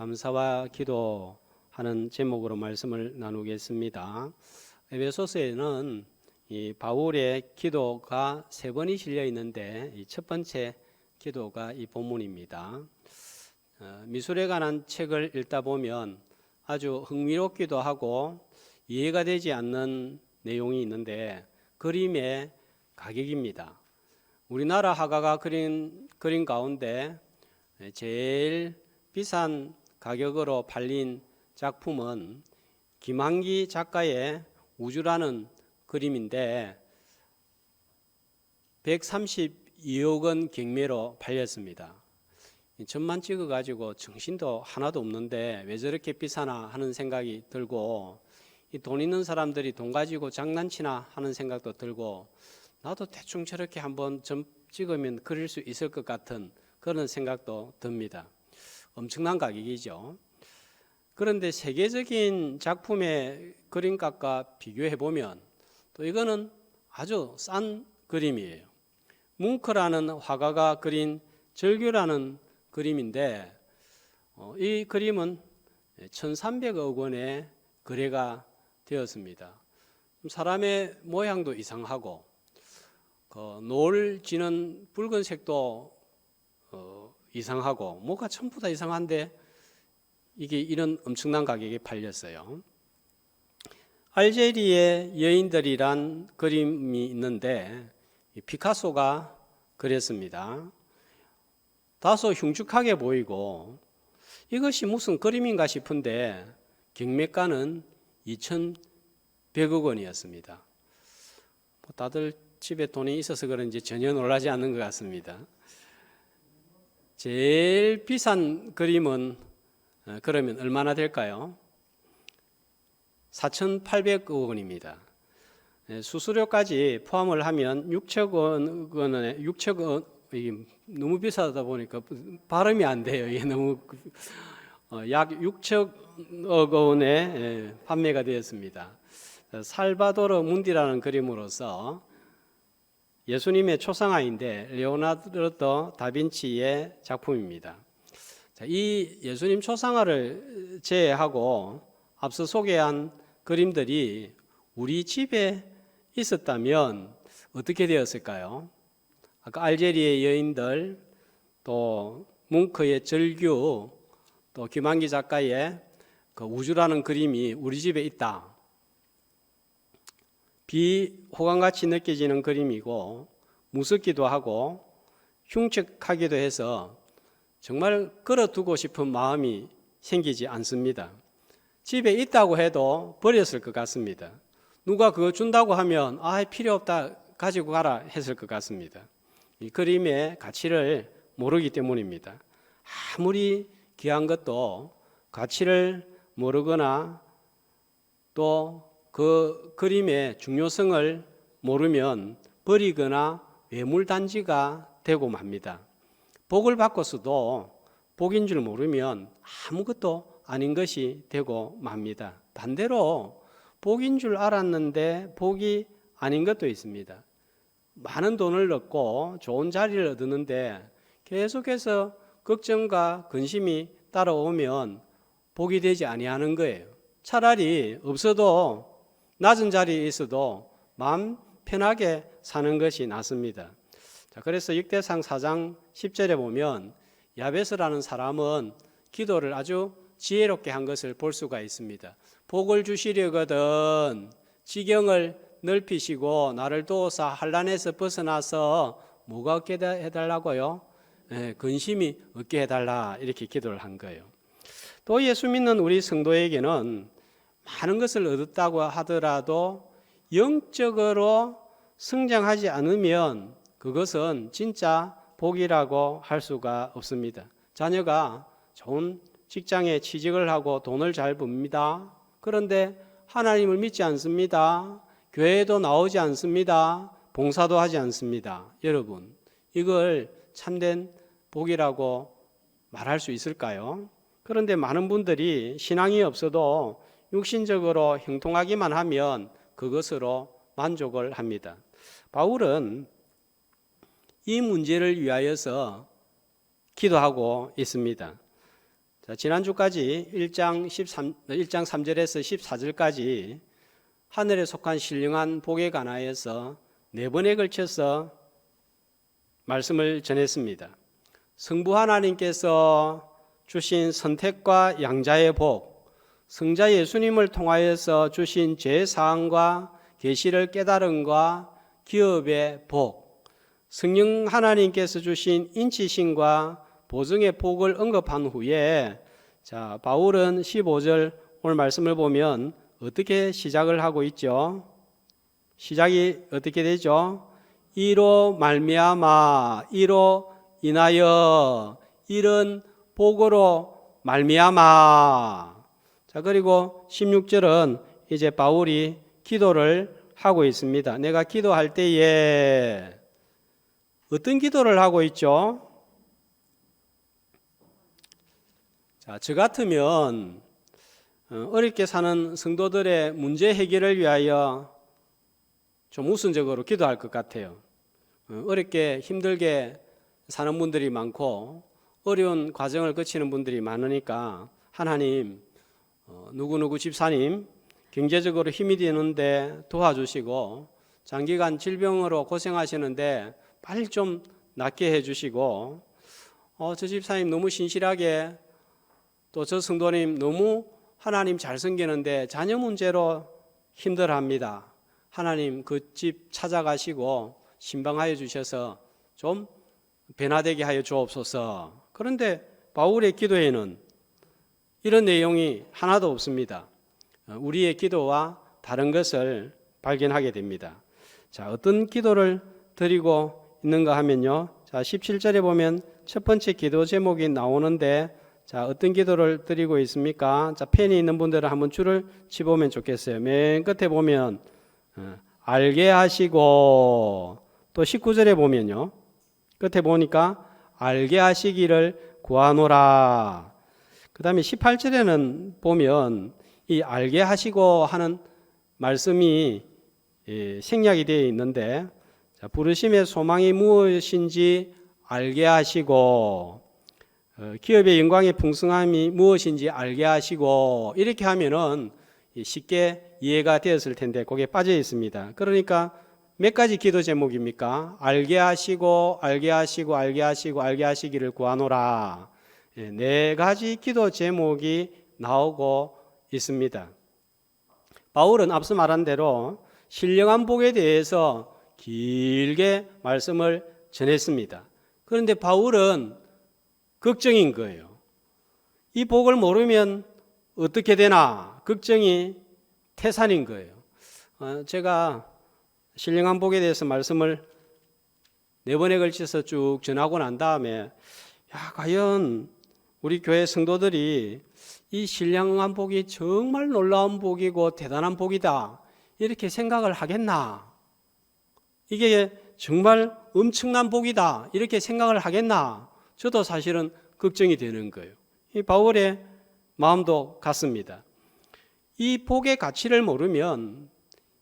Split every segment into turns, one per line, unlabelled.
감사와 기도하는 제목으로 말씀을 나누겠습니다. 에베소서에는 이 바울의 기도가 세 번이 실려 있는데 이 첫 번째 기도가 이 본문입니다. 미술에 관한 책을 읽다 보면 아주 흥미롭기도 하고 이해가 되지 않는 내용이 있는데 그림의 가격입니다. 우리나라 화가가 그린 그림 가운데 제일 비싼 가격으로 팔린 작품은 김한기 작가의 우주라는 그림인데 132억 원 경매로 팔렸습니다. 점만 찍어가지고 정신도 하나도 없는데 왜 저렇게 비싸나 하는 생각이 들고, 이 돈 있는 사람들이 돈 가지고 장난치나 하는 생각도 들고, 나도 대충 저렇게 한번 점 찍으면 그릴 수 있을 것 같은 그런 생각도 듭니다. 엄청난 가격이죠. 그런데 세계적인 작품의 그림값과 비교해 보면 또 이거는 아주 싼 그림이에요. 뭉크라는 화가가 그린 절규라는 그림인데 이 그림은 1,300억 원에 거래가 되었습니다. 사람의 모양도 이상하고 노을 지는 붉은색도 이상하고 뭐가 전부 다 이상한데 이게 이런 엄청난 가격에 팔렸어요. 알제리의 여인들이란 그림이 있는데 피카소가 그렸습니다. 다소 흉측하게 보이고 이것이 무슨 그림인가 싶은데 경매가는 2,100억 원이었습니다. 다들 집에 돈이 있어서 그런지 전혀 놀라지 않는 것 같습니다. 제일 비싼 그림은 그러면 얼마나 될까요? 4,800억 원입니다. 수수료까지 포함을 하면 6천 원에 6천 원, 이게 너무 비싸다 보니까 발음이 안 돼요. 이게 너무 약 6천억 원에 판매가 되었습니다. 살바도르 문디라는 그림으로서 예수님의 초상화인데 레오나르도 다빈치의 작품입니다. 이 예수님 초상화를 제외하고 앞서 소개한 그림들이 우리 집에 있었다면 어떻게 되었을까요? 아까 알제리의 여인들, 또 뭉크의 절규, 또 김한기 작가의 그 우주라는 그림이 우리 집에 있다. 비호감같이 느껴지는 그림이고 무섭기도 하고 흉측하기도 해서 정말 걸어두고 싶은 마음이 생기지 않습니다. 집에 있다고 해도 버렸을 것 같습니다. 누가 그거 준다고 하면 필요 없다, 가지고 가라 했을 것 같습니다. 이 그림의 가치를 모르기 때문입니다. 아무리 귀한 것도 가치를 모르거나 또 그 그림의 중요성을 모르면 버리거나 외물단지가 되고 맙니다. 복을 받고서도 복인 줄 모르면 아무것도 아닌 것이 되고 맙니다. 반대로 복인 줄 알았는데 복이 아닌 것도 있습니다. 많은 돈을 얻고 좋은 자리를 얻었는데 계속해서 걱정과 근심이 따라오면 복이 되지 아니하는 거예요. 차라리 없어도 낮은 자리에 있어도 마음 편하게 사는 것이 낫습니다. 그래서 역대상 4장 10절에 보면 야베스라는 사람은 기도를 아주 지혜롭게 한 것을 볼 수가 있습니다. 복을 주시려거든 지경을 넓히시고 나를 도우사 환난에서 벗어나서 뭐가 얻게 해달라고요? 근심이 얻게 해달라, 이렇게 기도를 한 거예요. 또 예수 믿는 우리 성도에게는 많은 것을 얻었다고 하더라도 영적으로 성장하지 않으면 그것은 진짜 복이라고 할 수가 없습니다. 자녀가 좋은 직장에 취직을 하고 돈을 잘 법니다. 그런데 하나님을 믿지 않습니다. 교회에도 나오지 않습니다. 봉사도 하지 않습니다. 여러분, 이걸 참된 복이라고 말할 수 있을까요? 그런데 많은 분들이 신앙이 없어도 육신적으로 형통하기만 하면 그것으로 만족을 합니다. 바울은 이 문제를 위하여서 기도하고 있습니다. 자, 지난주까지 1장 3절에서 14절까지 하늘에 속한 신령한 복에 관하여서 4번에 걸쳐서 말씀을 전했습니다. 성부 하나님께서 주신 선택과 양자의 복, 성자 예수님을 통하여서 주신 죄사함과 계시를 깨달음과 기업의 복, 성령 하나님께서 주신 인치심과 보증의 복을 언급한 후에 자, 바울은 15절 오늘 말씀을 보면 어떻게 시작을 하고 있죠? 시작이 어떻게 되죠? 이로 말미암아, 이로 인하여, 이런 복으로 말미암아. 자, 그리고 16절은 이제 바울이 기도를 하고 있습니다. 내가 기도할 때에 어떤 기도를 하고 있죠? 자, 저 같으면 어렵게 사는 성도들의 문제 해결을 위하여 좀 우선적으로 기도할 것 같아요. 어렵게 힘들게 사는 분들이 많고 어려운 과정을 거치는 분들이 많으니까 하나님, 누구누구 집사님 경제적으로 힘이 드는데 도와주시고 장기간 질병으로 고생하시는데 빨리 좀 낫게 해주시고 저 집사님 너무 신실하게 또 저 성도님 너무 하나님 잘 섬기는데 자녀 문제로 힘들어합니다. 하나님 그 집 찾아가시고 신방하여 주셔서 좀 변화되게 하여 주옵소서. 그런데 바울의 기도에는 이런 내용이 하나도 없습니다. 우리의 기도와 다른 것을 발견하게 됩니다. 자, 어떤 기도를 드리고 있는가 하면요. 자, 17절에 보면 첫 번째 기도 제목이 나오는데 자, 어떤 기도를 드리고 있습니까? 자, 펜이 있는 분들은 한번 줄을 치보면 좋겠어요. 맨 끝에 보면 알게 하시고, 또 19절에 보면요. 끝에 보니까 알게 하시기를 구하노라. 그 다음에 18절에는 보면 이 알게 하시고 하는 말씀이 생략이 되어 있는데, 자, 부르심의 소망이 무엇인지 알게 하시고, 기업의 영광의 풍성함이 무엇인지 알게 하시고, 이렇게 하면은 쉽게 이해가 되었을 텐데 거기에 빠져 있습니다. 그러니까 몇 가지 기도 제목입니까? 알게 하시고, 알게 하시고, 알게 하시고, 알게 하시기를 구하노라. 4가지 기도 제목이 나오고 있습니다. 바울은 앞서 말한 대로 신령한 복에 대해서 길게 말씀을 전했습니다. 그런데 바울은 걱정인 거예요. 이 복을 모르면 어떻게 되나 걱정이 태산인 거예요. 제가 신령한 복에 대해서 말씀을 4번에 걸쳐서 쭉 전하고 난 다음에 과연 우리 교회 성도들이 이 신령한 복이 정말 놀라운 복이고 대단한 복이다 이렇게 생각을 하겠나? 이게 정말 엄청난 복이다 이렇게 생각을 하겠나? 저도 사실은 걱정이 되는 거예요. 이 바울의 마음도 같습니다. 이 복의 가치를 모르면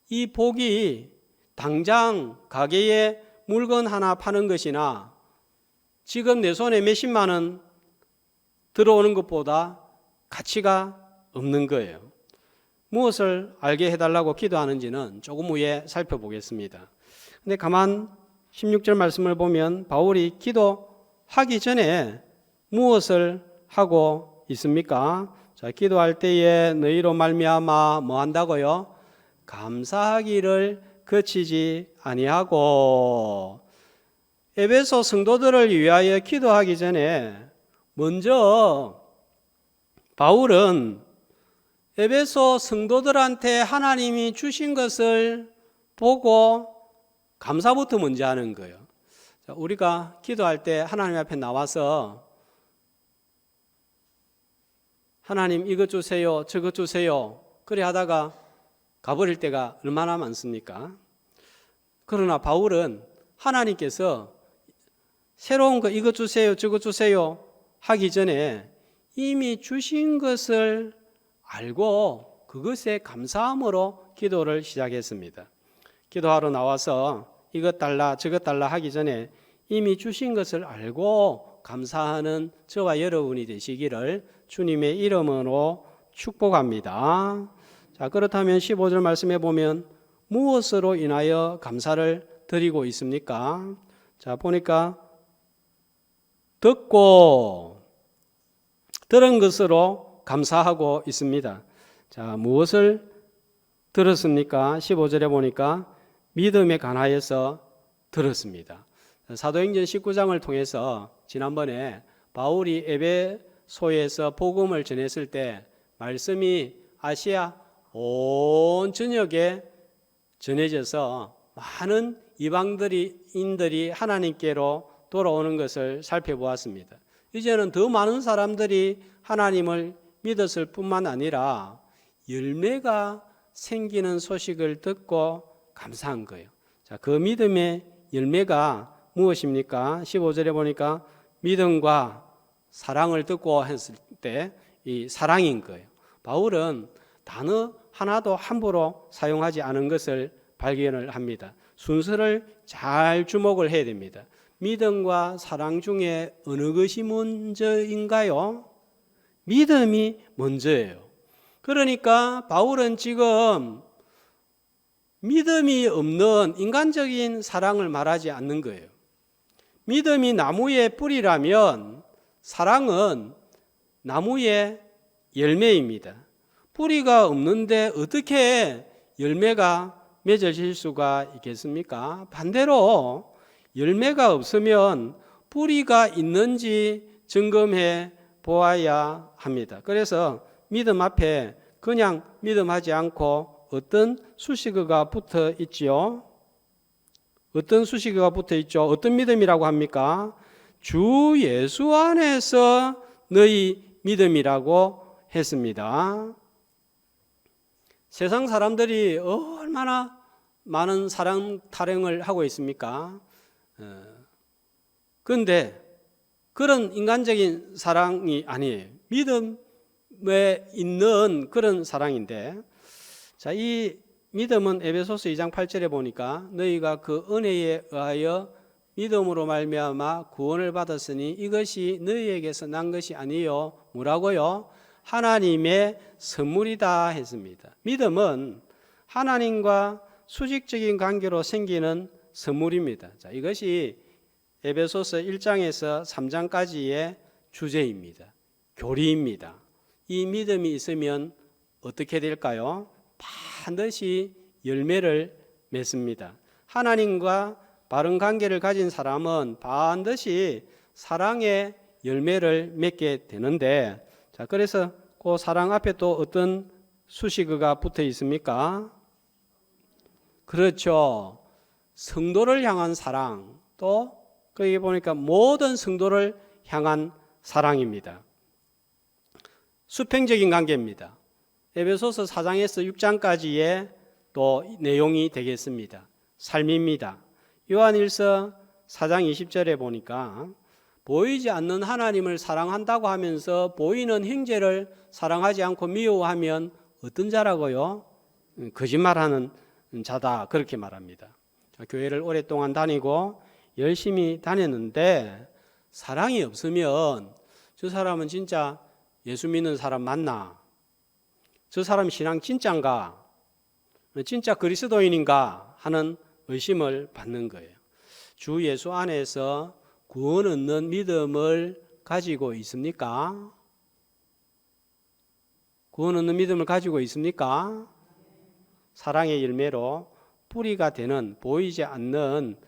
이 복이 당장 가게에 물건 하나 파는 것이나 지금 내 손에 몇십만 원 들어오는 것보다 가치가 없는 거예요. 무엇을 알게 해달라고 기도하는지는 조금 후에 살펴보겠습니다. 근데 가만 16절 말씀을 보면 바울이 기도하기 전에 무엇을 하고 있습니까? 자, 기도할 때에 너희로 말미암아 뭐 한다고요? 감사하기를 그치지 아니하고. 에베소 성도들을 위하여 기도하기 전에 먼저 바울은 에베소 성도들한테 하나님이 주신 것을 보고 감사부터 먼저 하는 거예요. 자, 우리가 기도할 때 하나님 앞에 나와서 하나님 이것 주세요, 저것 주세요 그래 하다가 가버릴 때가 얼마나 많습니까? 그러나 바울은 하나님께서 새로운 거 이것 주세요, 저것 주세요 하기 전에 이미 주신 것을 알고 그것에 감사함으로 기도를 시작했습니다. 기도하러 나와서 이것 달라 저것 달라 하기 전에 이미 주신 것을 알고 감사하는 저와 여러분이 되시기를 주님의 이름으로 축복합니다. 자, 그렇다면 15절 말씀해 보면 무엇으로 인하여 감사를 드리고 있습니까? 자, 보니까 듣고 들은 것으로 감사하고 있습니다. 자, 무엇을 들었습니까? 15절에 보니까 믿음에 관하여서 들었습니다. 사도행전 19장을 통해서 지난번에 바울이 에베소에서 복음을 전했을 때 말씀이 아시아 온 전역에 전해져서 많은 이방인들이 하나님께로 돌아오는 것을 살펴보았습니다. 이제는 더 많은 사람들이 하나님을 믿었을 뿐만 아니라 열매가 생기는 소식을 듣고 감사한 거예요. 자, 그 믿음의 열매가 무엇입니까? 15절에 보니까 믿음과 사랑을 듣고 했을 때 이 사랑인 거예요. 바울은 단어 하나도 함부로 사용하지 않은 것을 발견을 합니다. 순서를 잘 주목을 해야 됩니다. 믿음과 사랑 중에 어느 것이 먼저인가요? 믿음이 먼저예요. 그러니까 바울은 지금 믿음이 없는 인간적인 사랑을 말하지 않는 거예요. 믿음이 나무의 뿌리라면 사랑은 나무의 열매입니다. 뿌리가 없는데 어떻게 열매가 맺어질 수가 있겠습니까? 반대로 열매가 없으면 뿌리가 있는지 점검해 보아야 합니다. 그래서 믿음 앞에 그냥 믿음하지 않고 어떤 수식어가 붙어 있지요? 어떤 수식어가 붙어 있죠? 어떤 믿음이라고 합니까? 주 예수 안에서 너희 믿음이라고 했습니다. 세상 사람들이 얼마나 많은 사랑 타령을 하고 있습니까? 그런데 그런 인간적인 사랑이 아니에요. 믿음에 있는 그런 사랑인데, 자, 이 믿음은 에베소서 2장 8절에 보니까 너희가 그 은혜에 의하여 믿음으로 말미암아 구원을 받았으니 이것이 너희에게서 난 것이 아니요. 뭐라고요? 하나님의 선물이다 했습니다. 믿음은 하나님과 수직적인 관계로 생기는 선물입니다. 자, 이것이 에베소서 1장에서 3장까지의 주제입니다. 교리입니다. 이 믿음이 있으면 어떻게 될까요? 반드시 열매를 맺습니다. 하나님과 바른 관계를 가진 사람은 반드시 사랑의 열매를 맺게 되는데, 자, 그래서 그 사랑 앞에 또 어떤 수식어가 붙어 있습니까? 그렇죠. 성도를 향한 사랑, 또 거기 보니까 모든 성도를 향한 사랑입니다. 수평적인 관계입니다. 에베소서 4장에서 6장까지의 또 내용이 되겠습니다. 삶입니다. 요한일서 4장 20절에 보니까 보이지 않는 하나님을 사랑한다고 하면서 보이는 형제를 사랑하지 않고 미워하면 어떤 자라고요? 거짓말하는 자다, 그렇게 말합니다. 교회를 오랫동안 다니고 열심히 다녔는데 사랑이 없으면 저 사람은 진짜 예수 믿는 사람 맞나? 저 사람 신앙 진짜인가? 진짜 그리스도인인가? 하는 의심을 받는 거예요. 주 예수 안에서 구원 얻는 믿음을 가지고 있습니까? 구원 얻는 믿음을 가지고 있습니까? 사랑의 열매로 뿌리가 되는 보이지 않는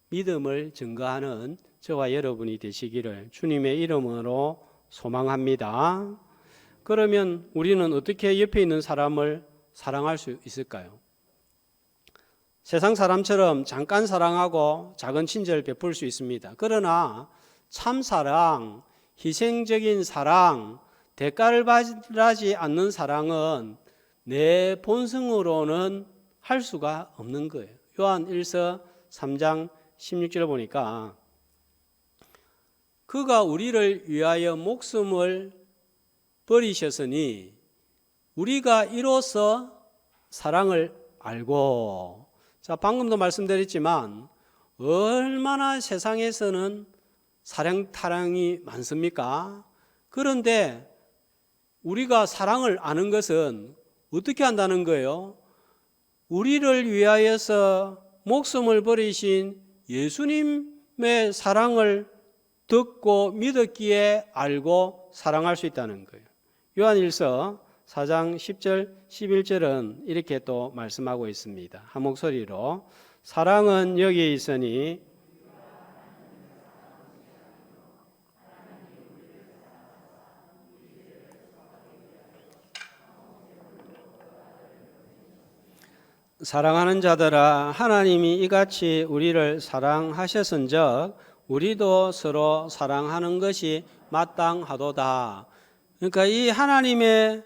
믿음을 증거하는 저와 여러분이 되시기를 주님의 이름으로 소망합니다. 그러면 우리는 어떻게 옆에 있는 사람을 사랑할 수 있을까요? 세상 사람처럼 잠깐 사랑하고 작은 친절 베풀 수 있습니다. 그러나 참 사랑, 희생적인 사랑, 대가를 바라지 않는 사랑은 내 본성으로는 할 수가 없는 거예요. 요한 1서 3장 16절을 보니까 그가 우리를 위하여 목숨을 버리셨으니 우리가 이로써 사랑을 알고, 자, 방금도 말씀드렸지만 얼마나 세상에서는 사랑 타령이 많습니까? 그런데 우리가 사랑을 아는 것은 어떻게 한다는 거예요? 우리를 위하여서 목숨을 버리신 예수님의 사랑을 듣고 믿었기에 알고 사랑할 수 있다는 거예요. 요한일서 4장 10절 11절은 이렇게 또 말씀하고 있습니다. 한 목소리로 사랑은 여기에 있으니 사랑하는 자들아 하나님이 이같이 우리를 사랑하셨은즉 우리도 서로 사랑하는 것이 마땅하도다. 그러니까 이 하나님의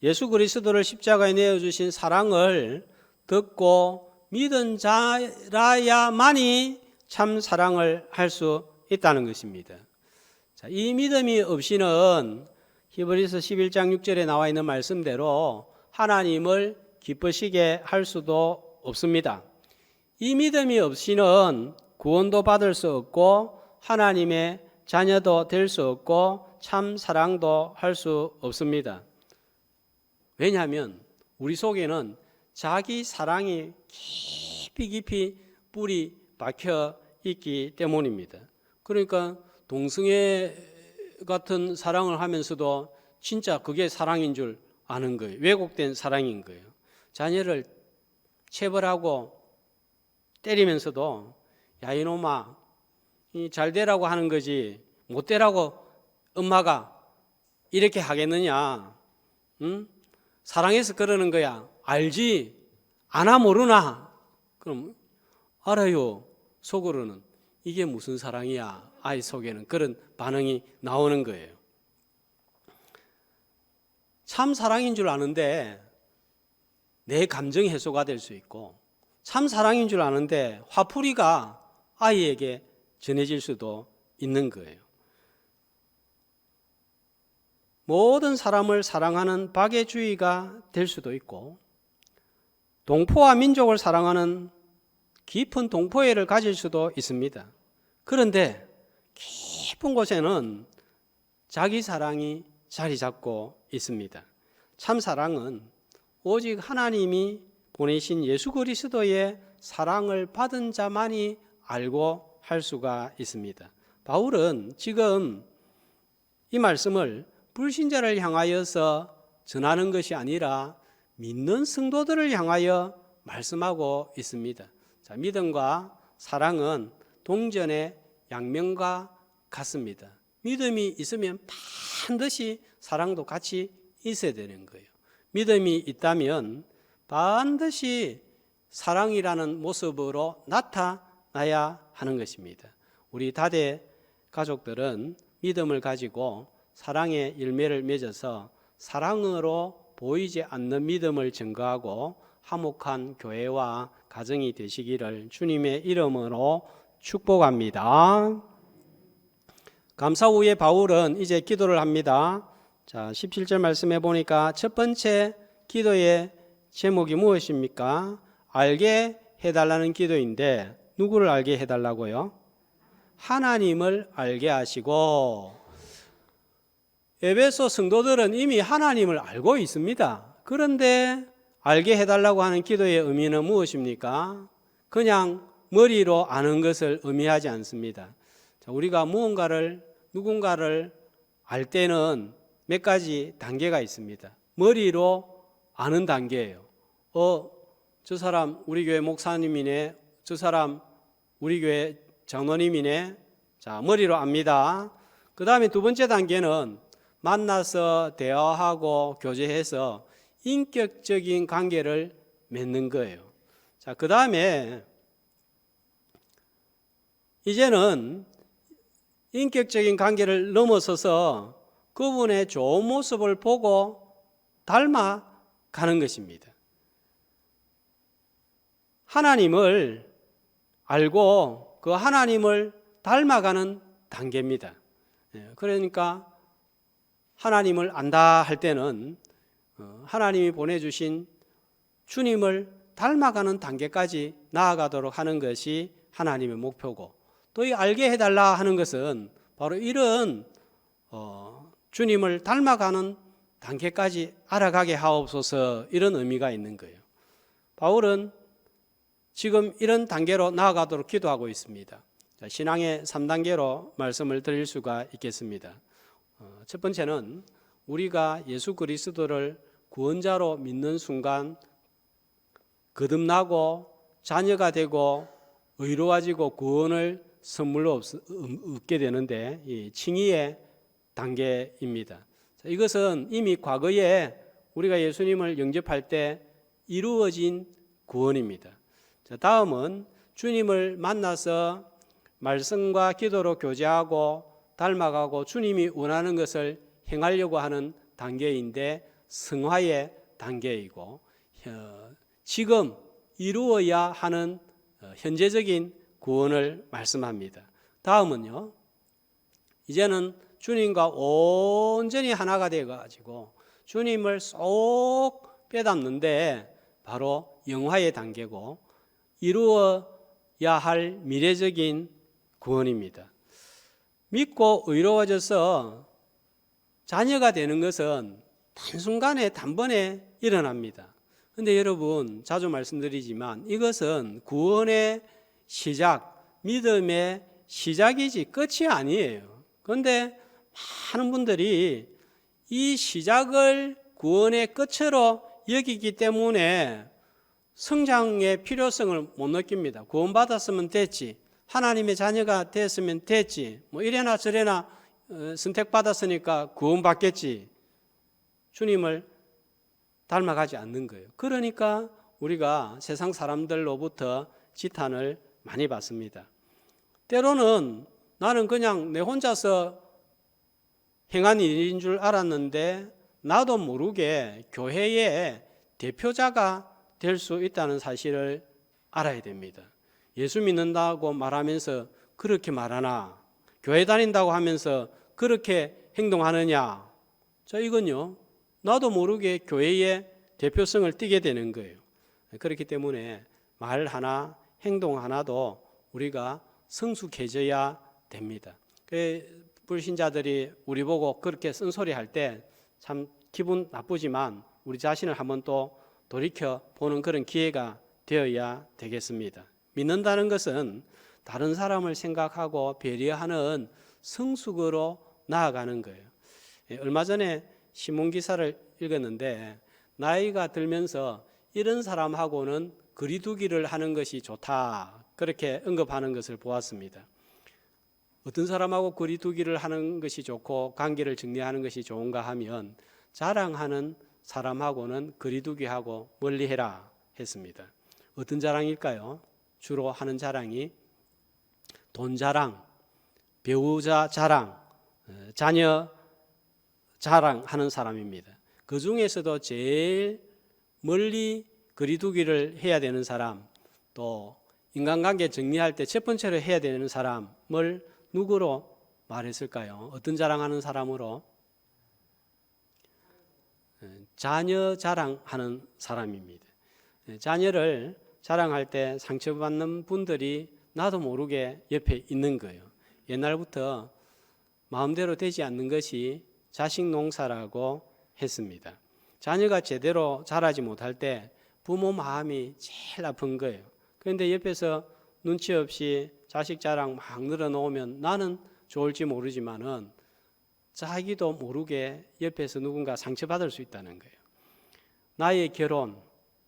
예수 그리스도를 십자가에 내어주신 사랑을 듣고 믿은 자라야만이 참 사랑을 할 수 있다는 것입니다. 자, 이 믿음이 없이는 히브리서 11장 6절에 나와 있는 말씀대로 하나님을 기쁘시게 할 수도 없습니다. 이 믿음이 없이는 구원도 받을 수 없고 하나님의 자녀도 될 수 없고 참 사랑도 할 수 없습니다. 왜냐하면 우리 속에는 자기 사랑이 깊이 뿌리 박혀 있기 때문입니다. 그러니까 동성애 같은 사랑을 하면서도 진짜 그게 사랑인 줄 아는 거예요. 왜곡된 사랑인 거예요. 자녀를 체벌하고 때리면서도 야 이놈아 잘 되라고 하는 거지 못 되라고 엄마가 이렇게 하겠느냐? 응? 사랑해서 그러는 거야. 알지? 아나 모르나? 그럼 알아요. 속으로는 이게 무슨 사랑이야? 아이 속에는 그런 반응이 나오는 거예요. 참 사랑인 줄 아는데 내 감정 해소가 될 수 있고 참 사랑인 줄 아는데 화풀이가 아이에게 전해질 수도 있는 거예요. 모든 사람을 사랑하는 박애주의가 될 수도 있고 동포와 민족을 사랑하는 깊은 동포애를 가질 수도 있습니다. 그런데 깊은 곳에는 자기 사랑이 자리 잡고 있습니다. 참 사랑은 오직 하나님이 보내신 예수 그리스도의 사랑을 받은 자만이 알고 할 수가 있습니다. 바울은 지금 이 말씀을 불신자를 향하여서 전하는 것이 아니라 믿는 성도들을 향하여 말씀하고 있습니다. 자, 믿음과 사랑은 동전의 양면과 같습니다. 믿음이 있으면 반드시 사랑도 같이 있어야 되는 거예요. 믿음이 있다면 반드시 사랑이라는 모습으로 나타나야 하는 것입니다. 우리 다대 가족들은 믿음을 가지고 사랑의 열매를 맺어서 사랑으로 보이지 않는 믿음을 증거하고 화목한 교회와 가정이 되시기를 주님의 이름으로 축복합니다. 감사 후에 바울은 이제 기도를 합니다. 자, 17절 말씀해 보니까 첫 번째 기도의 제목이 무엇입니까? 알게 해달라는 기도인데 누구를 알게 해달라고요? 하나님을 알게 하시고 에베소 성도들은 이미 하나님을 알고 있습니다. 그런데 알게 해달라고 하는 기도의 의미는 무엇입니까? 그냥 머리로 아는 것을 의미하지 않습니다. 자, 우리가 누군가를 알 때는 몇 가지 단계가 있습니다. 머리로 아는 단계예요. 저 사람 우리 교회 목사님이네. 저 사람 우리 교회 장로님이네. 자, 머리로 압니다. 그 다음에 두 번째 단계는 만나서 대화하고 교제해서 인격적인 관계를 맺는 거예요. 자, 그 다음에 이제는 인격적인 관계를 넘어서서 그분의 좋은 모습을 보고 닮아가는 것입니다. 하나님을 알고 그 하나님을 닮아가는 단계입니다. 그러니까 하나님을 안다 할 때는 하나님이 보내주신 주님을 닮아가는 단계까지 나아가도록 하는 것이 하나님의 목표고 또 이 알게 해달라 하는 것은 바로 이런 주님을 닮아가는 단계까지 알아가게 하옵소서, 이런 의미가 있는 거예요. 바울은 지금 이런 단계로 나아가도록 기도하고 있습니다. 신앙의 3단계로 말씀을 드릴 수가 있겠습니다. 첫 번째는 우리가 예수 그리스도를 구원자로 믿는 순간 거듭나고 자녀가 되고 의로워지고 구원을 선물로 얻게 되는데, 이 칭의의 단계입니다. 이것은 이미 과거에 우리가 예수님을 영접할 때 이루어진 구원입니다. 다음은 주님을 만나서 말씀과 기도로 교제하고 닮아가고 주님이 원하는 것을 행하려고 하는 단계인데, 성화의 단계이고, 지금 이루어야 하는 현재적인 구원을 말씀합니다. 다음은요, 이제는 주님과 온전히 하나가 되어가지고 주님을 쏙 빼닮는데 바로 영화의 단계고, 이루어야 할 미래적인 구원입니다. 믿고 의로워져서 자녀가 되는 것은 단순간에 단번에 일어납니다. 그런데 여러분, 자주 말씀드리지만 이것은 구원의 시작, 믿음의 시작이지 끝이 아니에요. 그런데 많은 분들이 이 시작을 구원의 끝으로 여기기 때문에 성장의 필요성을 못 느낍니다. 구원받았으면 됐지, 하나님의 자녀가 됐으면 됐지, 뭐 이래나 저래나 선택받았으니까 구원받겠지, 주님을 닮아가지 않는 거예요. 그러니까 우리가 세상 사람들로부터 지탄을 많이 받습니다. 때로는 나는 그냥 내 혼자서 행한 일인 줄 알았는데 나도 모르게 교회의 대표자가 될 수 있다는 사실을 알아야 됩니다. 예수 믿는다고 말하면서 그렇게 말하나, 교회 다닌다고 하면서 그렇게 행동하느냐, 이건요, 나도 모르게 교회의 대표성을 띠게 되는 거예요. 그렇기 때문에 말 하나, 행동 하나도 우리가 성숙해져야 됩니다. 불신자들이 우리 보고 그렇게 쓴소리 할 때 참 기분 나쁘지만 우리 자신을 한번 또 돌이켜 보는 그런 기회가 되어야 되겠습니다. 믿는다는 것은 다른 사람을 생각하고 배려하는 성숙으로 나아가는 거예요. 얼마 전에 신문기사를 읽었는데, 나이가 들면서 이런 사람하고는 거리두기를 하는 것이 좋다, 그렇게 언급하는 것을 보았습니다. 어떤 사람하고 거리두기를 하는 것이 좋고 관계를 정리하는 것이 좋은가 하면, 자랑하는 사람하고는 거리두기하고 멀리해라 했습니다. 어떤 자랑일까요? 주로 하는 자랑이 돈 자랑, 배우자 자랑, 자녀 자랑하는 사람입니다. 그 중에서도 제일 멀리 거리두기를 해야 되는 사람, 또 인간관계 정리할 때 첫 번째로 해야 되는 사람을 누구로 말했을까요? 어떤 자랑하는 사람으로? 자녀 자랑하는 사람입니다. 자녀를 자랑할 때 상처받는 분들이 나도 모르게 옆에 있는 거예요. 옛날부터 마음대로 되지 않는 것이 자식 농사라고 했습니다. 자녀가 제대로 자라지 못할 때 부모 마음이 제일 아픈 거예요. 그런데 옆에서 눈치 없이 자식 자랑 막 늘어놓으면 나는 좋을지 모르지만은 자기도 모르게 옆에서 누군가 상처받을 수 있다는 거예요. 나의 결혼,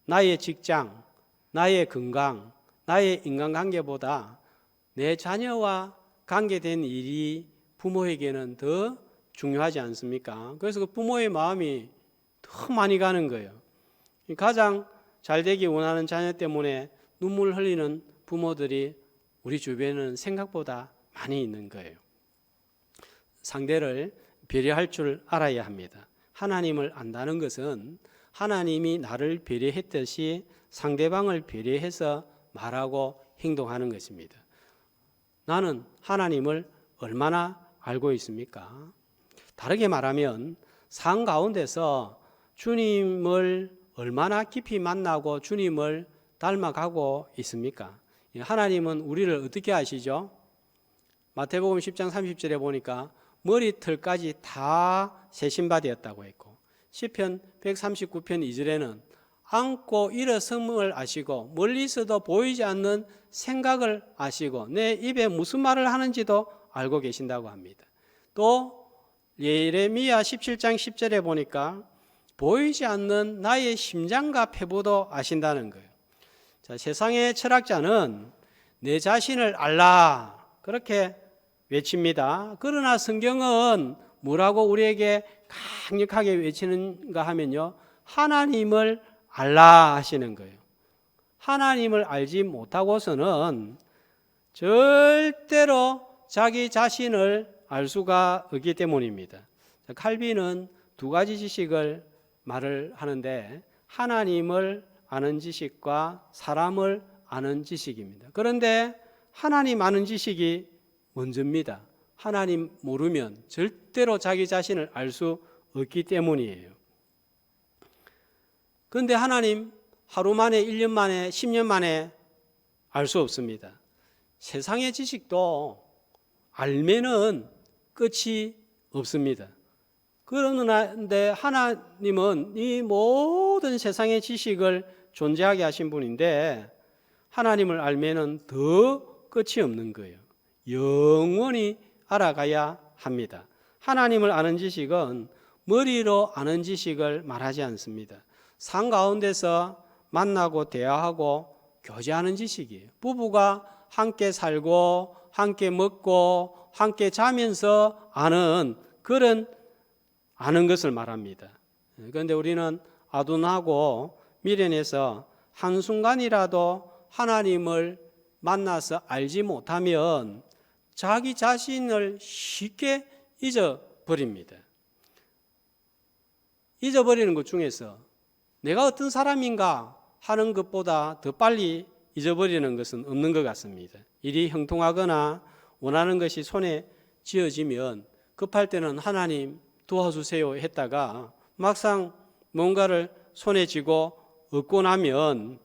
나의 직장, 나의 건강, 나의 인간관계보다 내 자녀와 관계된 일이 부모에게는 더 중요하지 않습니까? 그래서 그 부모의 마음이 더 많이 가는 거예요. 가장 잘 되기 원하는 자녀 때문에 눈물 흘리는 부모들이 우리 주변에는 생각보다 많이 있는 거예요. 상대를 배려할 줄 알아야 합니다. 하나님을 안다는 것은 하나님이 나를 배려했듯이 상대방을 배려해서 말하고 행동하는 것입니다. 나는 하나님을 얼마나 알고 있습니까? 다르게 말하면 삶 가운데서 주님을 얼마나 깊이 만나고 주님을 닮아가고 있습니까? 하나님은 우리를 어떻게 아시죠? 마태복음 10장 30절에 보니까 머리털까지 다 세신바 되었다고 했고, 시편 139편 2절에는 앉고 일어섬을 아시고 멀리서도 보이지 않는 생각을 아시고 내 입에 무슨 말을 하는지도 알고 계신다고 합니다. 또 예레미야 17장 10절에 보니까 보이지 않는 나의 심장과 폐부도 아신다는 거예요. 자, 세상의 철학자는 내 자신을 알라 그렇게 외칩니다. 그러나 성경은 뭐라고 우리에게 강력하게 외치는가 하면요, 하나님을 알라 하시는 거예요. 하나님을 알지 못하고서는 절대로 자기 자신을 알 수가 없기 때문입니다. 칼빈은 두 가지 지식을 말을 하는데 하나님을 아는 지식과 사람을 아는 지식입니다. 그런데 하나님 아는 지식이 먼저입니다. 하나님 모르면 절대로 자기 자신을 알 수 없기 때문이에요. 그런데 하나님 하루 만에 1년 만에 10년 만에 알 수 없습니다. 세상의 지식도 알면은 끝이 없습니다. 그런데 하나님은 이 모든 세상의 지식을 존재하게 하신 분인데 하나님을 알면은 더 끝이 없는 거예요. 영원히 알아가야 합니다. 하나님을 아는 지식은 머리로 아는 지식을 말하지 않습니다. 산 가운데서 만나고 대화하고 교제하는 지식이에요. 부부가 함께 살고 함께 먹고 함께 자면서 아는 그런 아는 것을 말합니다. 그런데 우리는 아둔하고 미련해서 한순간이라도 하나님을 만나서 알지 못하면 자기 자신을 쉽게 잊어버립니다. 잊어버리는 것 중에서 내가 어떤 사람인가 하는 것보다 더 빨리 잊어버리는 것은 없는 것 같습니다. 일이 형통하거나 원하는 것이 손에 쥐어지면 급할 때는 하나님 도와주세요 했다가 막상 뭔가를 손에 쥐고 얻고 나면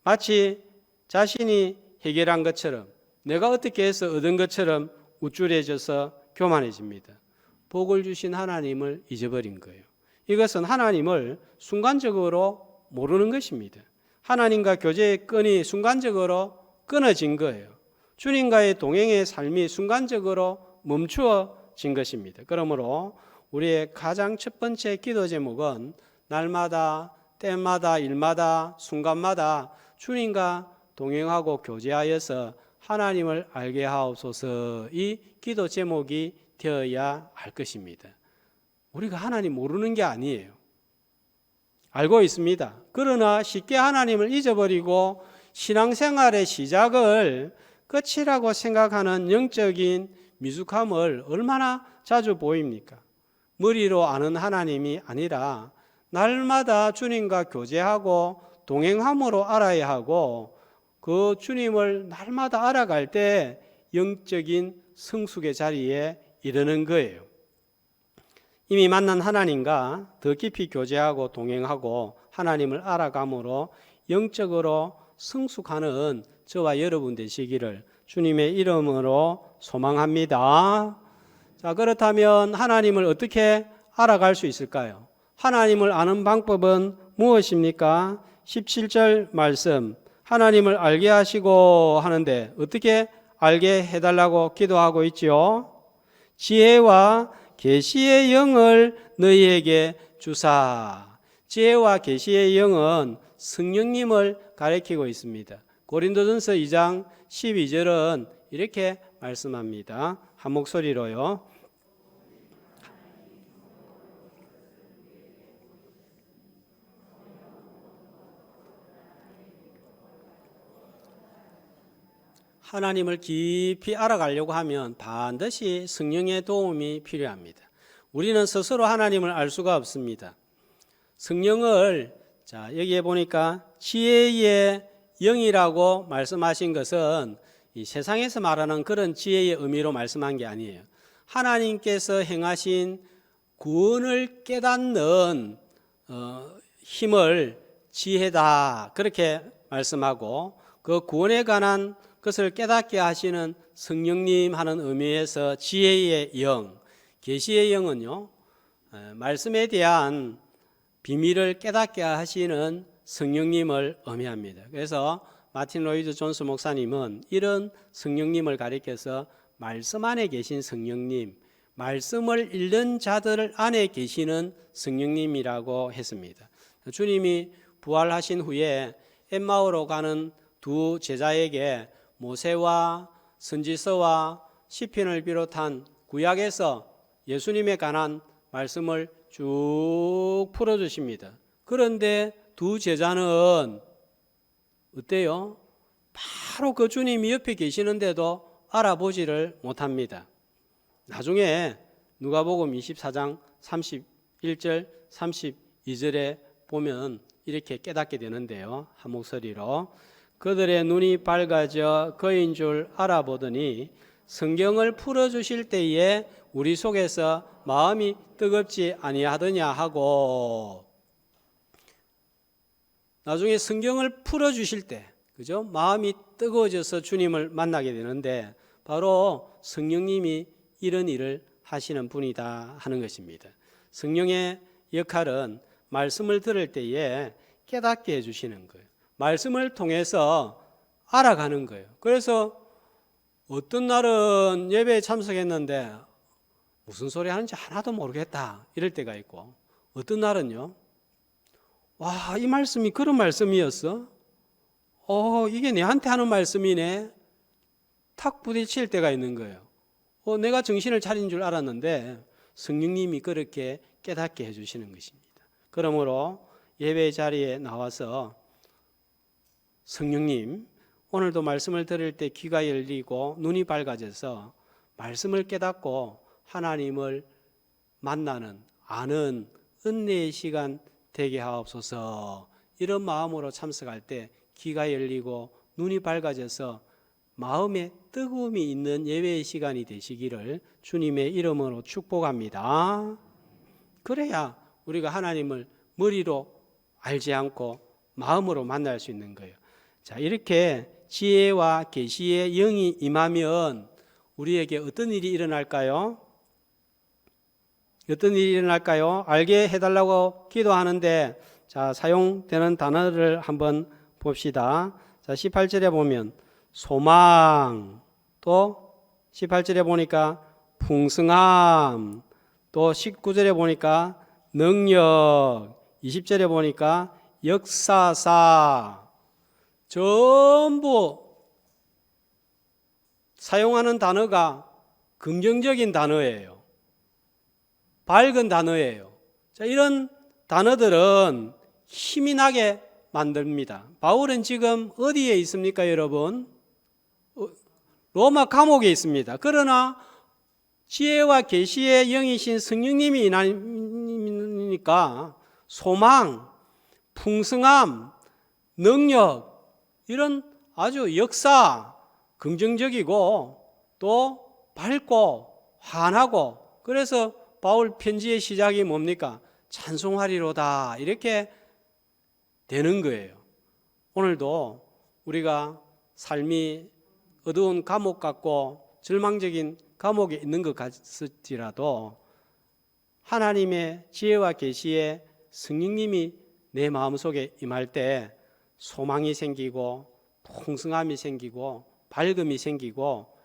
마치 자신이 해결한 것처럼 내가 어떻게 해서 얻은 것처럼 우쭐해져서 교만해집니다. 복을 주신 하나님을 잊어버린 거예요. 이것은 하나님을 순간적으로 모르는 것입니다. 하나님과 교제의 끈이 순간적으로 끊어진 거예요. 주님과의 동행의 삶이 순간적으로 멈추어진 것입니다. 그러므로 우리의 가장 첫 번째 기도 제목은 날마다 때마다 일마다 순간마다 주님과 동행하고 교제하여서 하나님을 알게 하옵소서, 이 기도 제목이 되어야 할 것입니다. 우리가 하나님 모르는 게 아니에요. 알고 있습니다. 그러나 쉽게 하나님을 잊어버리고 신앙생활의 시작을 끝이라고 생각하는 영적인 미숙함을 얼마나 자주 보입니까? 머리로 아는 하나님이 아니라 날마다 주님과 교제하고 동행함으로 알아야 하고 그 주님을 날마다 알아갈 때 영적인 성숙의 자리에 이르는 거예요. 이미 만난 하나님과 더 깊이 교제하고 동행하고 하나님을 알아감으로 영적으로 성숙하는 저와 여러분 되시기를 주님의 이름으로 소망합니다. 자, 그렇다면 하나님을 어떻게 알아갈 수 있을까요? 하나님을 아는 방법은 무엇입니까? 17절 말씀, 하나님을 알게 하시고 하는데 어떻게 알게 해달라고 기도하고 있지요? 지혜와 계시의 영을 너희에게 주사. 지혜와 계시의 영은 성령님을 가리키고 있습니다. 고린도전서 2장 12절은 이렇게 말씀합니다. 한 목소리로요. 하나님을 깊이 알아가려고 하면 반드시 성령의 도움이 필요합니다. 우리는 스스로 하나님을 알 수가 없습니다. 성령을 여기에 보니까 지혜의 영이라고 말씀하신 것은 이 세상에서 말하는 그런 지혜의 의미로 말씀한 게 아니에요. 하나님께서 행하신 구원을 깨닫는 힘을 지혜다 그렇게 말씀하고 그 구원에 관한 것을 깨닫게 하시는 성령님 하는 의미에서 지혜의 영, 계시의 영은요 말씀에 대한 비밀을 깨닫게 하시는 성령님을 의미합니다. 그래서 마틴 로이드 존스 목사님은 이런 성령님을 가리켜서 말씀 안에 계신 성령님, 말씀을 읽는 자들 안에 계시는 성령님이라고 했습니다. 주님이 부활하신 후에 엠마오로 가는 두 제자에게 모세와 선지서와 시편을 비롯한 구약에서 예수님에 관한 말씀을 쭉 풀어주십니다. 그런데 두 제자는 어때요? 바로 그 주님이 옆에 계시는데도 알아보지를 못합니다. 나중에 누가복음 24장 31절 32절에 보면 이렇게 깨닫게 되는데요. 한 목소리로 그들의 눈이 밝아져 그인 줄 알아보더니 성경을 풀어주실 때에 우리 속에서 마음이 뜨겁지 아니하더냐 하고, 나중에 성경을 풀어주실 때, 그죠? 마음이 뜨거워져서 주님을 만나게 되는데 바로 성령님이 이런 일을 하시는 분이다 하는 것입니다. 성령의 역할은 말씀을 들을 때에 깨닫게 해주시는 거예요. 말씀을 통해서 알아가는 거예요. 그래서 어떤 날은 예배에 참석했는데 무슨 소리 하는지 하나도 모르겠다 이럴 때가 있고, 어떤 날은요, 와, 이 말씀이 그런 말씀이었어? 이게 내한테 하는 말씀이네? 탁 부딪힐 때가 있는 거예요. 내가 정신을 차린 줄 알았는데 성령님이 그렇게 깨닫게 해주시는 것입니다. 그러므로 예배 자리에 나와서 성령님, 오늘도 말씀을 들을 때 귀가 열리고 눈이 밝아져서 말씀을 깨닫고 하나님을 만나는, 아는 은혜의 시간 되게 하옵소서. 이런 마음으로 참석할 때 귀가 열리고 눈이 밝아져서 마음에 뜨거움이 있는 예배의 시간이 되시기를 주님의 이름으로 축복합니다. 그래야 우리가 하나님을 머리로 알지 않고 마음으로 만날 수 있는 거예요. 자, 이렇게 지혜와 계시의 영이 임하면 우리에게 어떤 일이 일어날까요? 어떤 일이 일어날까요? 알게 해달라고 기도하는데, 자, 사용되는 단어를 한번 봅시다. 자, 18절에 보면 소망, 또 18절에 보니까 풍성함, 또 19절에 보니까 능력, 20절에 보니까 역사사, 전부 사용하는 단어가 긍정적인 단어예요. 밝은 단어예요. 자, 이런 단어들은 힘이 나게 만듭니다. 바울은 지금 어디에 있습니까, 여러분? 로마 감옥에 있습니다. 그러나 지혜와 계시의 영이신 성령님이 있으니까 소망, 풍성함, 능력, 이런 아주 역사, 긍정적이고 또 밝고 환하고, 그래서 바울 편지의 시작이 뭡니까? 찬송하리로다, 이렇게 되는 거예요. 오늘도 우리가 삶이 어두운 감옥 같고 절망적인 감옥에 있는 것 같을지라도 하나님의 지혜와 계시의 성령님이 내 마음속에 임할 때 소망이 생기고 풍성함이 생기고 밝음이 생기고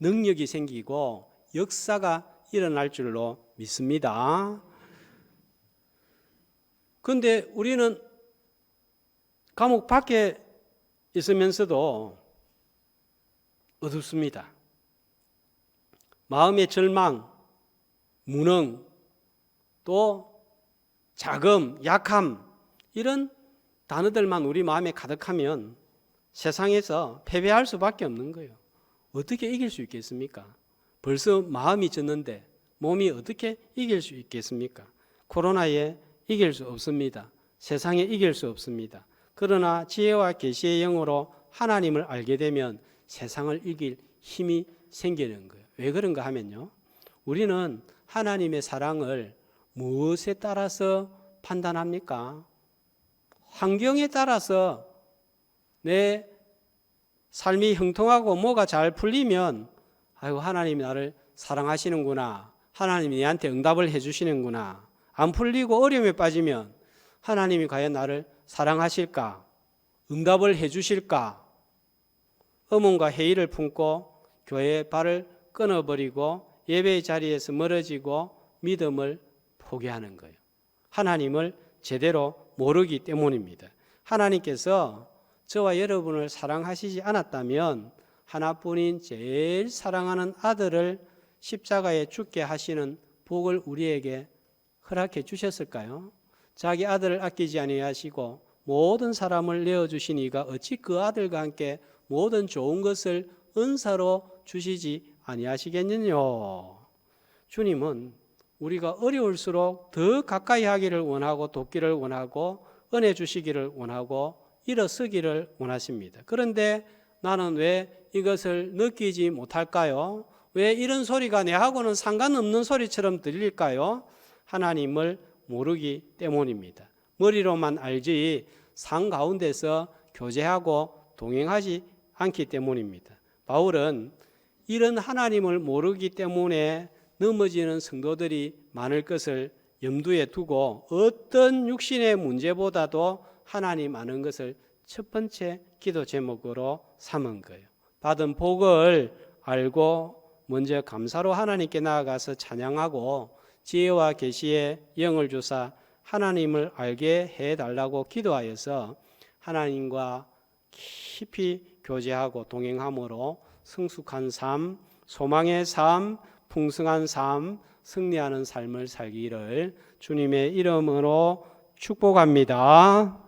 능력이 생기고 역사가 일어날 줄로 믿습니다. 그런데 우리는 감옥 밖에 있으면서도 어둡습니다. 마음의 절망, 무능, 또 자금, 약함, 이런 단어들만 우리 마음에 가득하면 세상에서 패배할 수밖에 없는 거예요. 어떻게 이길 수 있겠습니까? 벌써 마음이 졌는데 몸이 어떻게 이길 수 있겠습니까? 코로나에 이길 수 없습니다. 세상에 이길 수 없습니다. 그러나 지혜와 계시의 영으로 하나님을 알게 되면 세상을 이길 힘이 생기는 거예요. 왜 그런가 하면요, 우리는 하나님의 사랑을 무엇에 따라서 판단합니까? 환경에 따라서 내 삶이 형통하고 뭐가 잘 풀리면 아이고, 하나님이 나를 사랑하시는구나, 하나님이 내한테 응답을 해주시는구나. 안 풀리고 어려움에 빠지면 하나님이 과연 나를 사랑하실까? 응답을 해주실까? 의문과 회의를 품고 교회의 발을 끊어버리고 예배의 자리에서 멀어지고 믿음을 포기하는 거예요. 하나님을 제대로 모르기 때문입니다. 하나님께서 저와 여러분을 사랑하시지 않았다면 하나뿐인 제일 사랑하는 아들을 십자가에 죽게 하시는 복을 우리에게 허락해 주셨을까요? 자기 아들을 아끼지 아니하시고 모든 사람을 내어주신 이가 어찌 그 아들과 함께 모든 좋은 것을 은사로 주시지 아니하시겠느냐. 주님은 우리가 어려울수록 더 가까이 하기를 원하고 돕기를 원하고 은혜 주시기를 원하고 일어서기를 원하십니다. 그런데 나는 왜 이것을 느끼지 못할까요? 왜 이런 소리가 내하고는 상관없는 소리처럼 들릴까요? 하나님을 모르기 때문입니다. 머리로만 알지 상 가운데서 교제하고 동행하지 않기 때문입니다. 바울은 이런 하나님을 모르기 때문에 넘어지는 성도들이 많을 것을 염두에 두고 어떤 육신의 문제보다도 하나님 아는 것을 첫 번째 기도 제목으로 삼은 거예요. 받은 복을 알고 먼저 감사로 하나님께 나아가서 찬양하고 지혜와 계시의 영을 주사 하나님을 알게 해달라고 기도하여서 하나님과 깊이 교제하고 동행함으로 성숙한 삶, 소망의 삶, 풍성한 삶, 승리하는 삶을 살기를 주님의 이름으로 축복합니다.